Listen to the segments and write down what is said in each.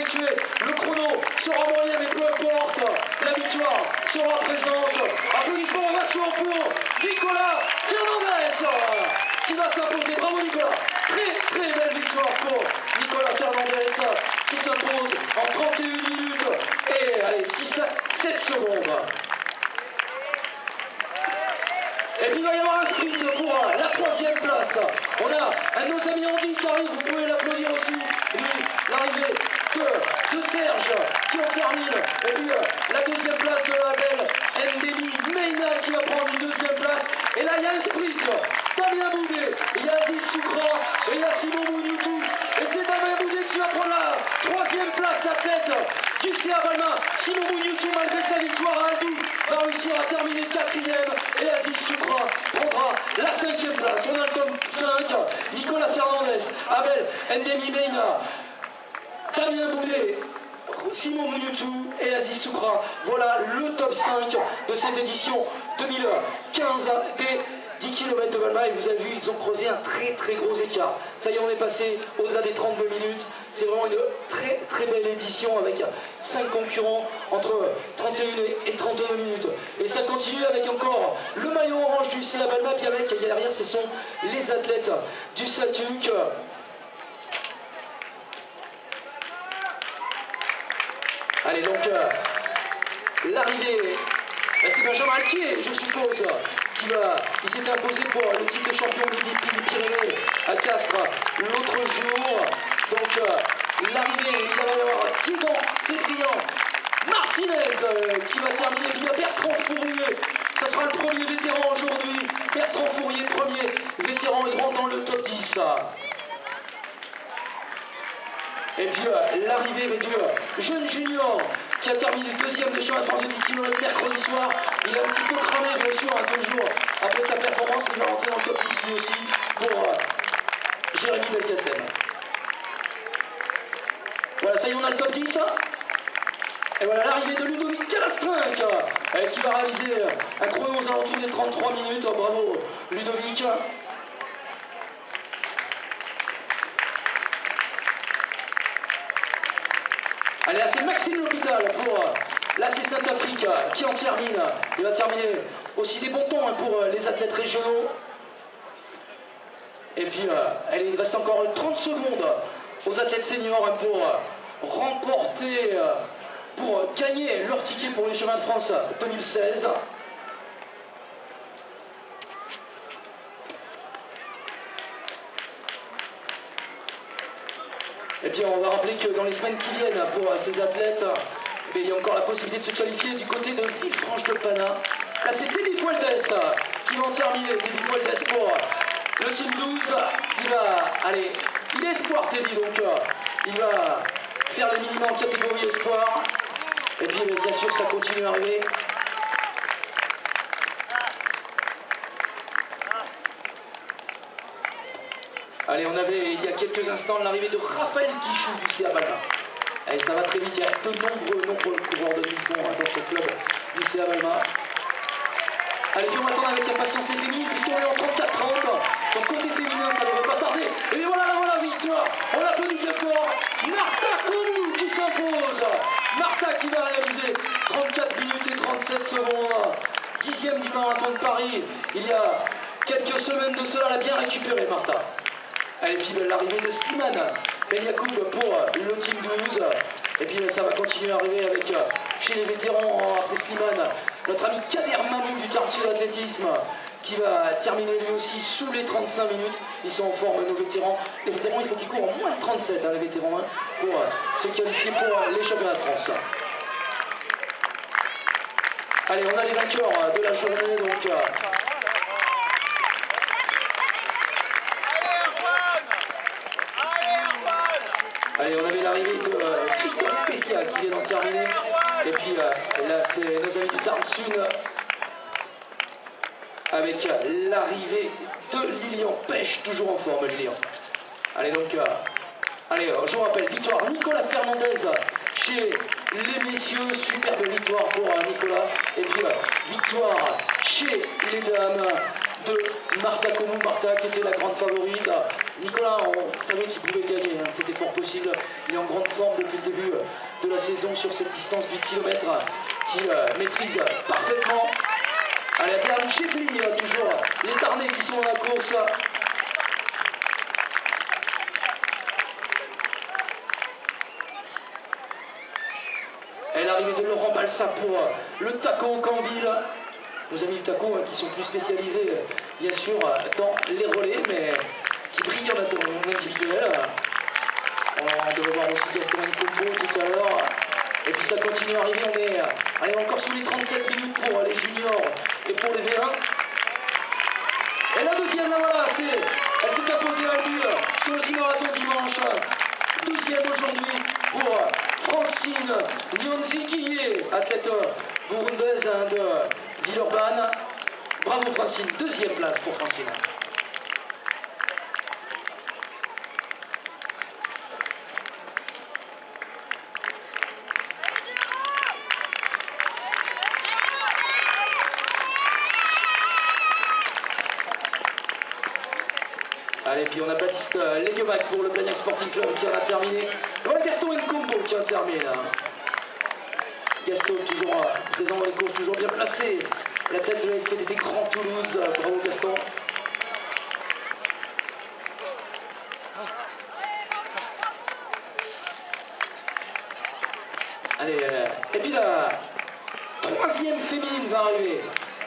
effectuer. Le chrono sera moyen, mais peu importe. La victoire sera présente. Applaudissements, ovation pour Nicolas Fernandez qui va s'imposer. Bravo Nicolas. Très belle victoire pour Nicolas Fernandez qui s'impose en 31 minutes et allez, 7 secondes. Et puis il va y avoir un sprint pour la 3e place. On a un de nos amis Andy qui arrive, vous pouvez l'applaudir aussi. L'arrivée de Serge qui en termine. Et puis la 2e place de la belle Ndemi Meina qui va prendre une 2e place. Et là il y a un sprint. Damien Boudet, il y a Aziz Soukra et il y a Simon Mounioutou. Et c'est Damien Boudet qui va prendre la 3e place, la tête du CA Balma. Simon Mounioutou, malgré sa victoire à Aldou, va réussir à terminer 4e. Et Aziz Soukra prendra la 5e place. On a le top 5. Nicolas Fernandez, Abel Ndemi Meina, Damien Boudet, Simon Mounioutou et Aziz Soukra. Voilà le top 5 de cette édition 2015 des 10 km de Valma, et vous avez vu, ils ont creusé un très gros écart. Ça y est, on est passé au-delà des 32 minutes. C'est vraiment une très belle édition avec 5 concurrents entre 31 et 32 minutes. Et ça continue avec encore le maillot orange du CA Valma, puis avec derrière, ce sont les athlètes du Saltuc. Allez, donc, l'arrivée, c'est Benjamin Alquier, je suppose, il s'était imposé pour le titre de champion des Pyrénées à Castres l'autre jour. Donc, l'arrivée, il va y avoir Thigan Cédrian Martinez qui va terminer. Puis il y a Bertrand Fourrier, ça sera le premier vétéran aujourd'hui. Bertrand Fourrier, premier vétéran, il rentre dans le top 10. Et puis l'arrivée du jeune junior qui a terminé 2e de championnat de France de 10 km mercredi soir. Il est un petit peu cramé bien sûr, 2 jours après sa performance, mais il va rentrer dans le top 10 lui aussi pour Jérémy Belkacem. Voilà, ça y est, on a le top 10. Et voilà l'arrivée de Ludovic Calastrinck qui va réaliser un chrono aux alentours des 33 minutes. Bravo Ludovic. Allez, là c'est Maxime L'Hôpital pour l'AC Sainte-Afrique qui en termine. Il va terminer aussi des bons temps pour les athlètes régionaux. Et puis, allez, il reste encore 30 secondes aux athlètes seniors pour remporter, pour gagner leur ticket pour les Chemins de France 2016. Et puis on va rappeler que dans les semaines qui viennent pour ces athlètes, il y a encore la possibilité de se qualifier du côté de Villefranche-de-Pana. Là c'est Teddy Fuentes qui va en terminer. Teddy Fuentes pour le team 12. Il est espoir Teddy, donc il va faire les minima en catégorie espoir. Et puis bien sûr ça continue à arriver. Allez, on avait il y a quelques instants l'arrivée de Raphaël Guichou du CA Balma. Allez, ça va très vite, il y a de nombreux coureurs de mi-fond dans ce club du CA Balma. Allez, puis on va attendre avec impatience les féminines, puisqu'on est en 34-30. Donc côté féminin, ça ne devrait pas tarder. Et voilà, victoire. On applaudit bien fort. Martha Konou qui s'impose. Martha qui va réaliser 34 minutes et 37 secondes. 10e du marathon de Paris. Il y a quelques semaines de cela, elle a bien récupéré Martha. Allez, puis l'arrivée de Slimane Ben Yacoub pour le team 12. Et puis ça va continuer à arriver avec, chez les vétérans, après Slimane, notre ami Kader Mamou du Tarn Sud Athlétisme, qui va terminer lui aussi sous les 35 minutes. Ils sont en forme, nos vétérans. Les vétérans, il faut qu'ils courent en moins de 37, les vétérans, pour se qualifier pour les championnats de France. Allez, on a les vainqueurs de la journée, donc... Allez, on avait l'arrivée de Christophe Pessia qui vient d'en terminer. Et puis là, c'est nos amis du Tarn Sud avec l'arrivée de Lilian Pêche, toujours en forme Lilian. Allez, donc, je vous rappelle, victoire Nicolas Fernandez chez les messieurs, superbe victoire pour Nicolas. Et puis victoire chez les dames de Martha Konou, Martha qui était la grande favorite. Nicolas, on savait qu'il pouvait gagner, cet effort possible. Il est en grande forme depuis le début de la saison sur cette distance du kilomètre qu'il maîtrise parfaitement. Allez, Bernard Chibli, toujours les Tarnais qui sont dans la course. Et l'arrivée de Laurent Balsa pour le Taco Canville. Nos amis du Taco qui sont plus spécialisés, bien sûr, dans les relais, mais qui brillent en individuel. On devait voir aussi Gaston Combo tout à l'heure. Et puis ça continue à arriver, on est encore sous les 37 minutes pour les juniors et pour les V1. Et la deuxième, là voilà, elle s'est imposée à lui sur le ski marathon dimanche. Deuxième aujourd'hui pour Francine Nyonzi, athlète burundaise de Villeurbanne. Bravo Francine, deuxième place pour Francine. Allez, puis on a Baptiste Leguemac pour le Blagnac Sporting Club qui en a terminé. Voilà Gaston Nkombo qui en termine. Gaston toujours présent dans les courses, toujours bien placé. La tête de la SPTT Grand Toulouse. Bravo Gaston. Allez, et puis la troisième féminine va arriver.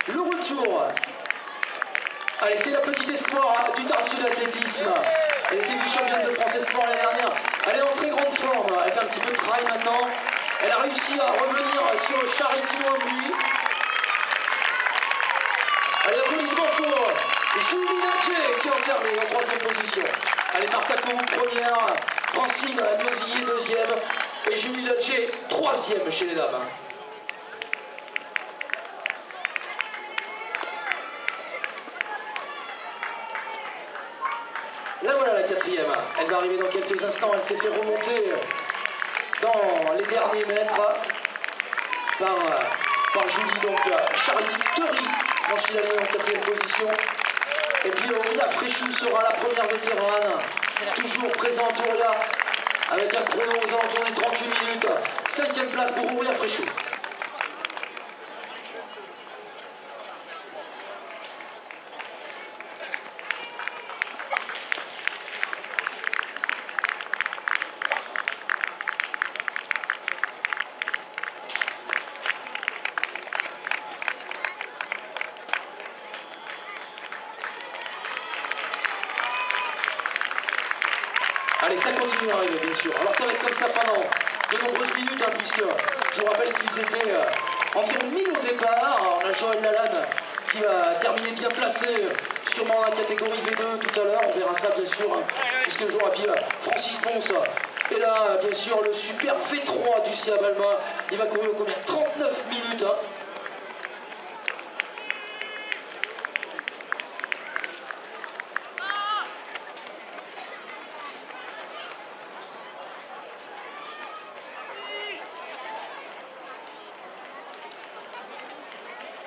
Le retour. Allez, c'est la petite espoir du Tarn Sud Athlétisme. Elle était vice-championne de France Espoir l'année dernière. Elle est en très grande forme. Elle fait un petit peu de travail maintenant. Elle a réussi à revenir sur le Charity lui. Allez, applaudissements pour Julie Natchez qui en termine en troisième position. Allez, Martha Kourou première, Francine Nyonzi deuxième et Julie Natchez troisième chez les dames. Là voilà la quatrième, elle va arriver dans quelques instants, elle s'est fait remonter dans les derniers mètres par Julie, donc Charity Thury franchit la ligne en quatrième position. Et puis Aurélia Fréchou sera la première vétérane, toujours présente Aurélia, avec un chrono aux alentours des 38 minutes. Cinquième place pour Aurélia Fréchou. Allez, ça continue à arriver, bien sûr. Alors ça va être comme ça pendant de nombreuses minutes, puisque je vous rappelle qu'ils étaient environ 1000 au départ. Alors, on a Joël Lalanne qui va terminer bien placé, sûrement dans la catégorie V2 tout à l'heure. On verra ça, bien sûr, puisque je vous rappelle Francis Ponce. Et là, bien sûr, le super V3 du CA Balma. Il va courir combien 39 minutes.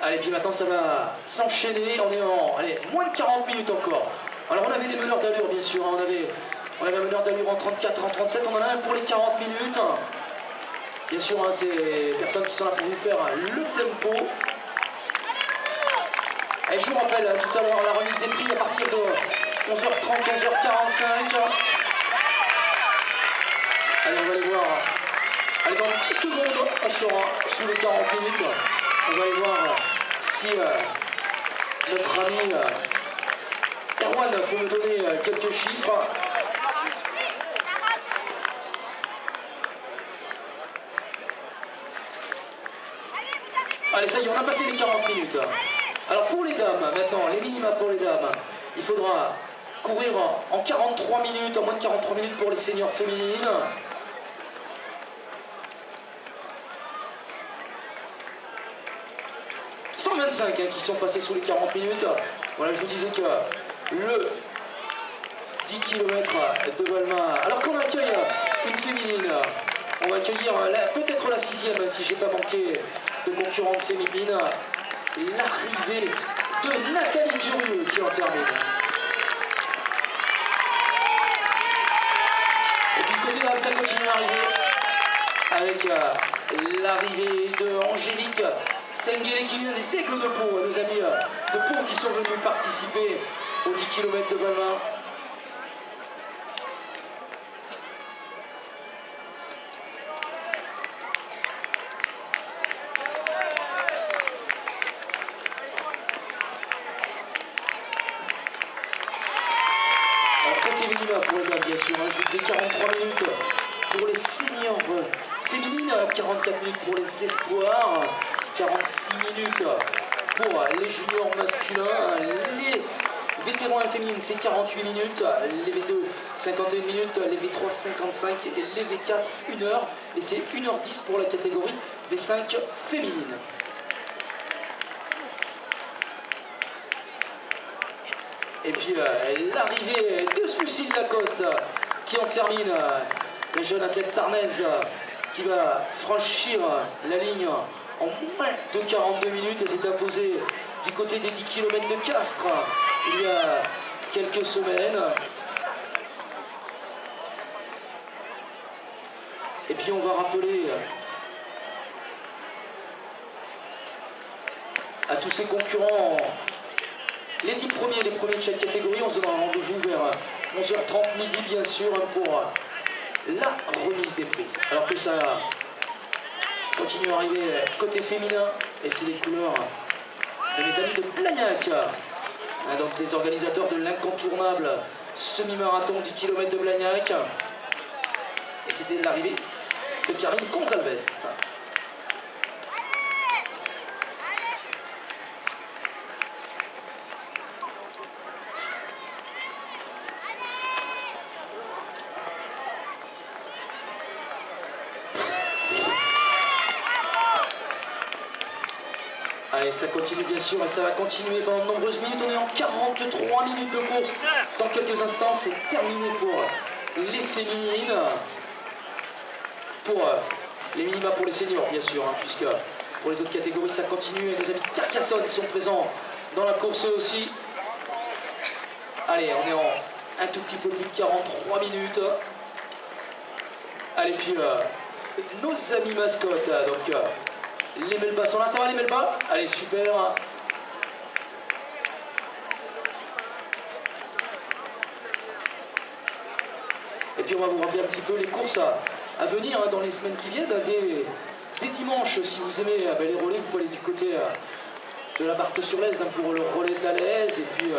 Allez, puis maintenant ça va s'enchaîner, on est en moins de 40 minutes encore. Alors on avait des meneurs d'allure bien sûr, on avait un meneur d'allure en 34, en 37, on en a un pour les 40 minutes. Bien sûr, c'est des personnes qui sont là pour vous faire le tempo. Et je vous rappelle tout à l'heure la remise des prix à partir de 11h30, 11h45. Allez, on va aller voir. Allez, dans 10 secondes, on sera sous les 40 minutes. On va aller voir si notre ami Erwan peut me donner quelques chiffres. Allez, ça y est, on a passé les 40 minutes. Alors pour les dames, maintenant, les minima pour les dames, il faudra courir en 43 minutes, en moins de 43 minutes pour les seniors féminines. 125 qui sont passés sous les 40 minutes. Voilà, je vous disais que le 10 km de Balma, alors qu'on accueille une féminine, on va accueillir peut-être la 6e si j'ai pas manqué de concurrente féminine, l'arrivée de Nathalie Durieux qui en termine. Côté dames, ça continue à arriver. Avec l'arrivée de Angélique Senguele qui vient des Aigles de Pau, nos amis de Pau qui sont venus participer aux 10 km de Balma. Côté minima pour les dames, bien sûr, je vous disais 43 minutes pour les seniors féminines, 44 minutes pour les espoirs, 46 minutes pour les juniors masculins, les vétérans et féminines c'est 48 minutes, les V2 51 minutes, les V3 55 et les V4 1 heure, et c'est 1h10 pour la catégorie V5 féminine. Et puis l'arrivée de Lucille Lacoste qui en termine, la jeune athlète tarnaise qui va franchir la ligne en moins de 42 minutes et s'est imposée du côté des 10 km de Castres il y a quelques semaines. Et puis on va rappeler à tous ses concurrents les 10 premiers, les premiers de chaque catégorie. On se donnera rendez-vous vers 11h30 midi bien sûr pour la remise des prix. Alors que ça continue à arriver côté féminin et c'est les couleurs de mes amis de Blagnac. Donc les organisateurs de l'incontournable semi-marathon 10 km de Blagnac. Et c'était l'arrivée de Karine Gonzalez. Allez, ça continue bien sûr et ça va continuer pendant de nombreuses minutes. On est en 43 minutes de course. Dans quelques instants, c'est terminé pour les féminines. Pour les minima pour les seniors, bien sûr, hein, puisque pour les autres catégories, ça continue. Et nos amis de Carcassonne sont présents dans la course aussi. Allez, on est en un tout petit peu plus de 43 minutes. Allez, puis nos amis mascottes, donc... les Melbas sont là, ça va les Melbas? Allez, super. Et puis on va vous rappeler un petit peu les courses à venir hein, dans les semaines qui viennent. Dès dimanche, si vous aimez les relais, vous pouvez aller du côté de la Barthe-sur-Lèze hein, pour le relais de la Lèze. Et puis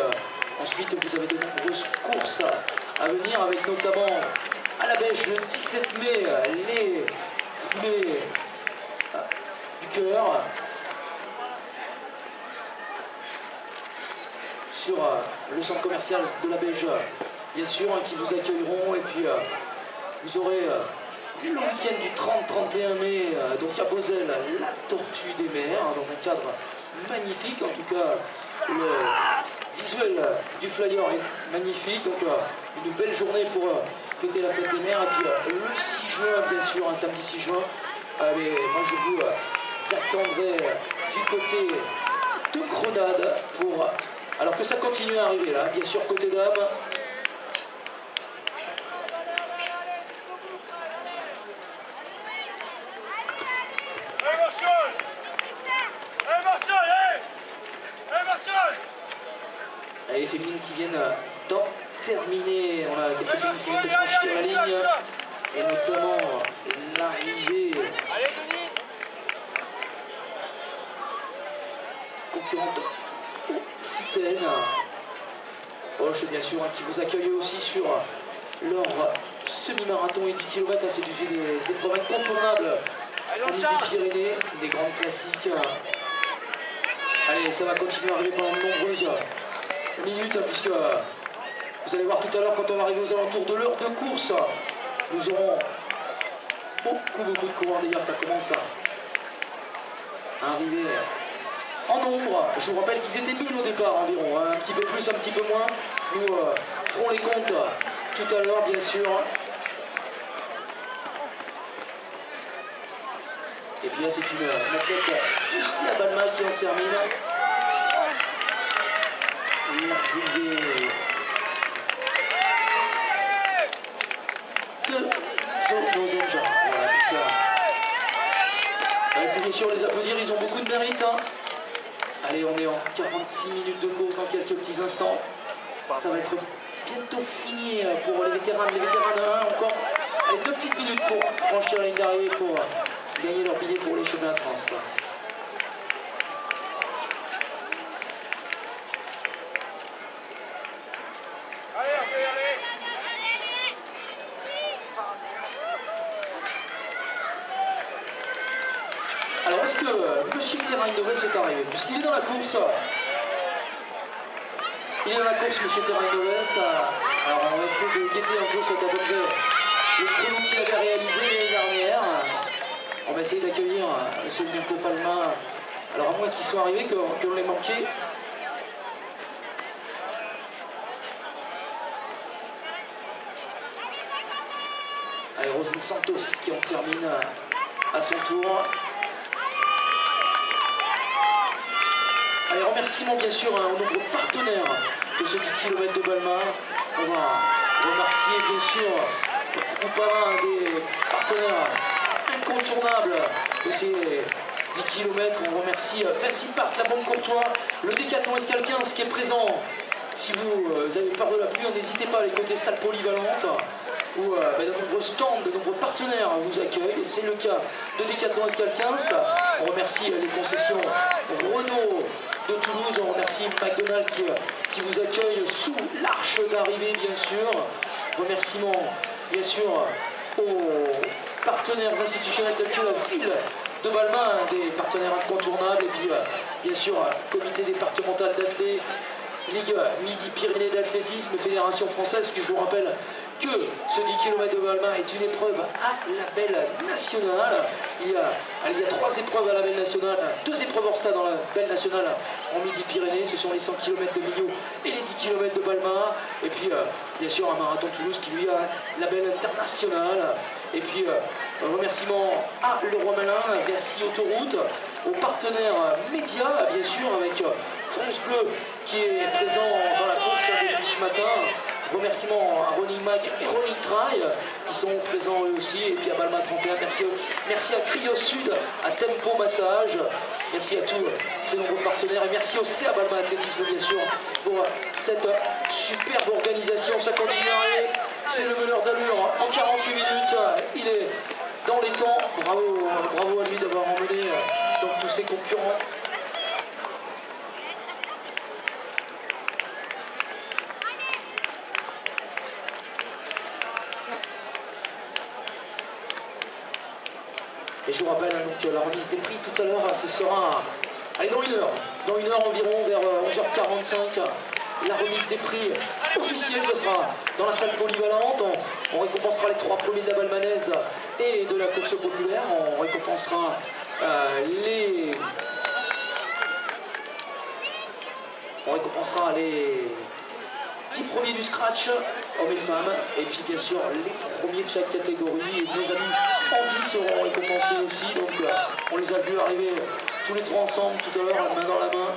ensuite, vous avez de nombreuses courses à venir avec notamment à la Bèche le 17 mai, les foulées du cœur sur le centre commercial de la Beige, bien sûr, hein, qui vous accueilleront. Et puis vous aurez le week-end du 30-31 mai, donc à Beauzelle, la Tortue des Mers, hein, dans un cadre magnifique. En tout cas, le visuel du flyer est magnifique. Donc une belle journée pour fêter la fête des mers. Et puis le 6 juin, bien sûr, un samedi 6 juin, mais moi je vous attendrai du côté de Grenade pour... Alors que ça continue à arriver là, bien sûr côté dames. Et les féminines qui viennent d'en terminer. On a quelques féminines qui viennent de franchir la ligne. Et notamment l'arrivée concurrente Occitane. Roche, bien sûr, hein, qui vous accueille aussi sur leur semi-marathon et 10 km. C'est des épreuves incontournables en Midi-Pyrénées, des grandes classiques. Allez, ça va continuer à arriver pendant de nombreuses minutes, hein, puisque vous allez voir tout à l'heure, quand on va arriver aux alentours de l'heure de course, nous aurons beaucoup de coureurs. D'ailleurs, ça commence à arriver en nombre. Je vous rappelle qu'ils étaient 1000 au départ environ, hein, un petit peu plus, un petit peu moins. Nous ferons les comptes tout à l'heure, bien sûr. Et puis là, c'est une athlète du CA Balma qui en termine. L'arrivée de bien sûr les applaudir, ils ont beaucoup de mérite. Hein. Allez, on est en 46 minutes de course dans quelques petits instants. Ça va être bientôt fini pour les vétérans 1. Encore allez, 2 petites minutes pour franchir la ligne d'arrivée pour gagner leur billet pour les championnats de France. Alors est-ce que Monsieur Terrain Innovest est arrivé? Puisqu'il est dans la course. Il est dans la course, Monsieur Terrain Innovest. Alors on va essayer de guetter un peu cet à peu près le chrono qu'il avait réalisé l'année dernière. On va essayer d'accueillir Monsieur Mirko Palma. Alors à moins qu'il soit arrivé, qu'on l'ait manqué. Allez, Rosine Santos qui en termine à son tour. Allez, remerciements bien sûr aux nombreux partenaires de ce 10 km de Balma. On va remercier bien sûr Groupama, des partenaires incontournables de ces 10 km. On remercie Vinci Park, la Banque Courtois, le Décathlon Escale 15 qui est présent. Si vous avez peur de la pluie, n'hésitez pas à aller côté salle polyvalente où de nombreux stands, de nombreux partenaires vous accueillent. Et c'est le cas de Décathlon Escale 15. On remercie les concessions Renault de Toulouse. On remercie McDonald's qui vous accueille sous l'arche d'arrivée, bien sûr. Remerciements, bien sûr, aux partenaires institutionnels tels que la ville de Balma, des partenaires incontournables. Et puis, bien sûr, comité départemental d'athlètes, Ligue Midi-Pyrénées d'athlétisme, Fédération française, qui je vous rappelle que ce 10 km de Balma est une épreuve à label national. Il y a 3 épreuves à label national, 2 épreuves hors stade dans la label national en Midi-Pyrénées. Ce sont les 100 km de Millau et les 10 km de Balma. Et puis, bien sûr, un marathon Toulouse qui lui a label international. Et puis, remerciements à Leroy Merlin, Bercy Autoroute, aux partenaires médias, bien sûr, avec France Bleu qui est présent dans la course depuis ce matin. Remerciements à Ronnie Mac et Ronnie Trail qui sont présents eux aussi. Et puis à Balma 31, merci à Cryo Sud, à Tempo Massage. Merci à tous ces nombreux partenaires. Et merci aussi à Balma Athlétisme, bien sûr, pour cette superbe organisation. Ça continue à aller. C'est le meneur d'allure en 48 minutes. Il est dans les temps. Bravo à lui d'avoir emmené donc tous ses concurrents. Et je vous rappelle donc la remise des prix tout à l'heure, ce sera allez, dans une heure. Dans une heure environ, vers 11h45. La remise des prix officielle, ce sera dans la salle polyvalente. On récompensera les 3 premiers de la balmanaise et de la course populaire. On récompensera les 10 premiers du scratch, hommes et femmes, et puis bien sûr les premiers de chaque catégorie. Et nos amis Andy seront récompensés aussi, donc on les a vus arriver tous les 3 ensemble tout à l'heure, main dans la main.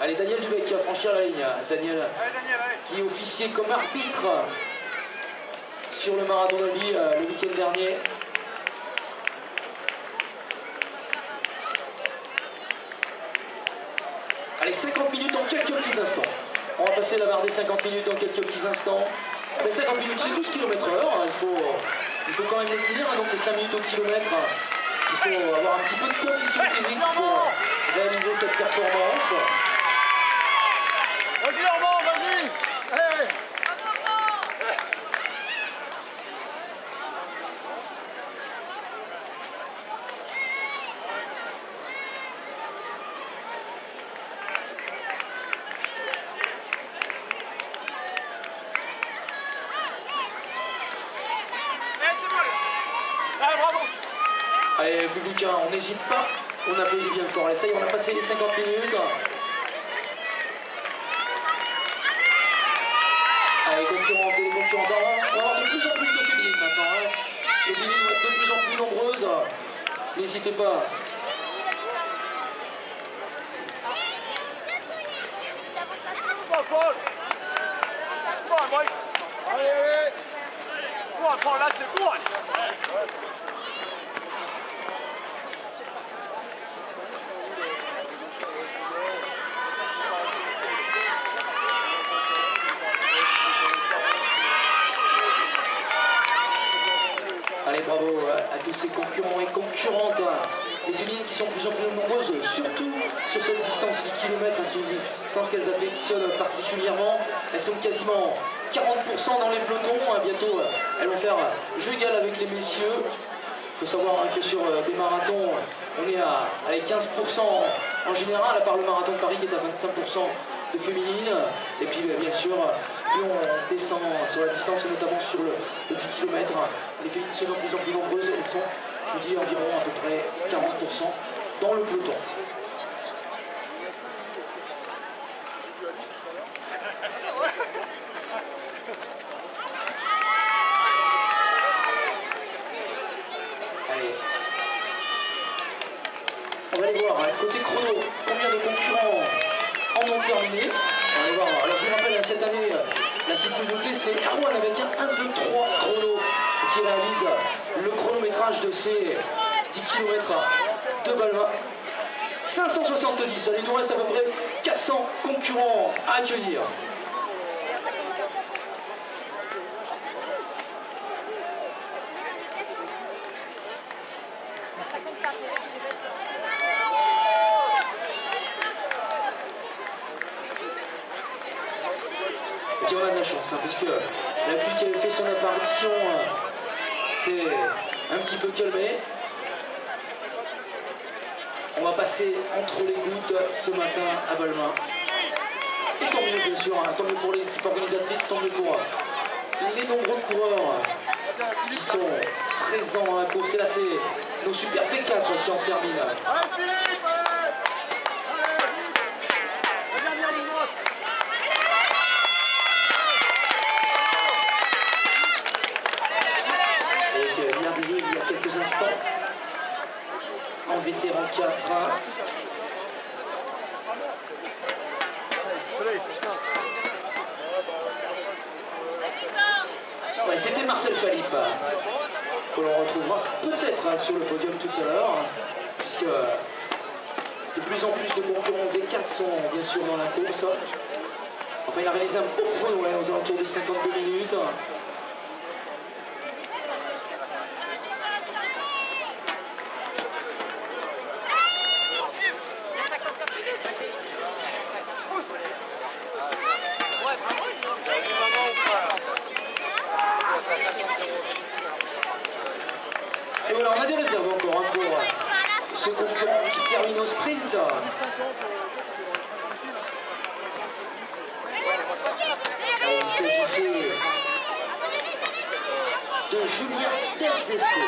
Allez, Daniel Dubec qui va franchir la ligne. Daniel qui est officié comme arbitre sur le marathon d'Albi le week-end dernier. Allez, 50 minutes dans quelques petits instants. On va passer la barre des 50 minutes dans quelques petits instants. Mais 50 minutes, c'est 12 km/h. Il faut quand même les tenir, donc c'est 5 minutes au kilomètre. Il faut avoir un petit peu de condition physique pour réaliser cette performance. Vas-y, Armand, vas-y! Allez! Allez, public, hein, on n'hésite pas, on applaudit bien fort. Allez, ça y est, on a passé les 50 minutes. Allez, concurrents, téléconcurrents, on va avoir de plus en plus de féminines maintenant. Hein. Les féminines vont être de plus en plus nombreuses. N'hésitez pas. Paul! Allez, allez! Prends là, Allez, bravo à tous ces concurrents et concurrentes, les féminines qui sont de plus en plus nombreuses, surtout sur cette distance du kilomètre, c'est une distance qu'elles affectionnent particulièrement. Elles sont quasiment 40% dans les pelotons, bientôt elles vont faire jeu égal avec les messieurs. Il faut savoir que sur des marathons, on est à 15% en général, à part le marathon de Paris qui est à 25% de féminines. Et puis bien sûr, plus on descend sur la distance, et notamment sur le 10 km, les féminines sont de plus en plus nombreuses. Elles sont, je vous dis, environ à peu près 40% dans le peloton. Allez. On va aller voir, côté chrono, combien de concurrents en ont terminé. On va aller voir. Alors je vous rappelle, cette année, la petite nouveauté, c'est Erwan avec un 1, 2, 3 chrono qui réalise le chronométrage de ces 10 km de Balma. 570, il nous reste à peu près 400 concurrents à accueillir. Et puis on a de la chance, puisque la pluie qui avait fait son apparition s'est un petit peu calmée. On va passer entre les gouttes ce matin à Balma. Et tant mieux bien sûr, tant mieux pour l'équipe organisatrice, tant mieux pour les nombreux coureurs qui sont présents dans la course. Et là c'est nos super P4 qui en terminent. Il y a quelques instants en vétéran 4. Ouais, c'était Marcel Falip que l'on retrouvera peut-être sur le podium tout à l'heure, puisque de plus en plus de concurrents V4 sont bien sûr dans la course. Enfin, il a réalisé un beau chrono aux alentours de 52 minutes. Et voilà, on a des réserves encore pour ce concurrent qui termine au sprint. Il s'agissait de Julien Delzesco.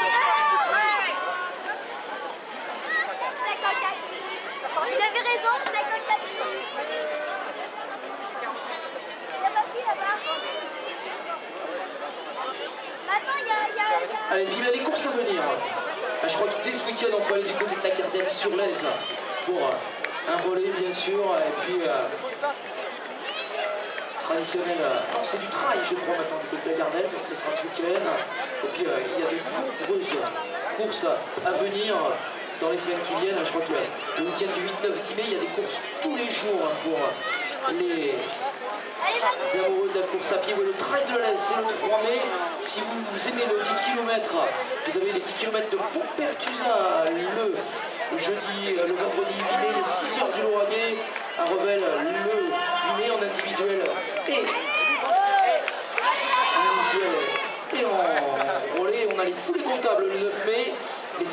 Vous avez raison, vous avez Allez, puis il y a les courses à venir. Je crois que dès ce week-end, on peut aller du côté de la Gardelle sur l'Aise pour un relais, bien sûr. Et puis, traditionnel, non, c'est du trail, je crois, maintenant, du côté de la Gardelle. Donc, ce sera ce week-end. Et puis, il y a de nombreuses courses à venir dans les semaines qui viennent. Je crois que le week-end du 8-9-10 mai, il y a des courses tous les jours pour les amoureux de la course à pied. Ouais, le trail de l'Aise, c'est le 3 mai. Si vous aimez le 10 km, vous avez les 10 km de Pontpertusa le jeudi, le vendredi 8 mai, les 6h du Lauragais, à Revel le 8 mai en individuel et en relais. On a les foulées comptables le 9 mai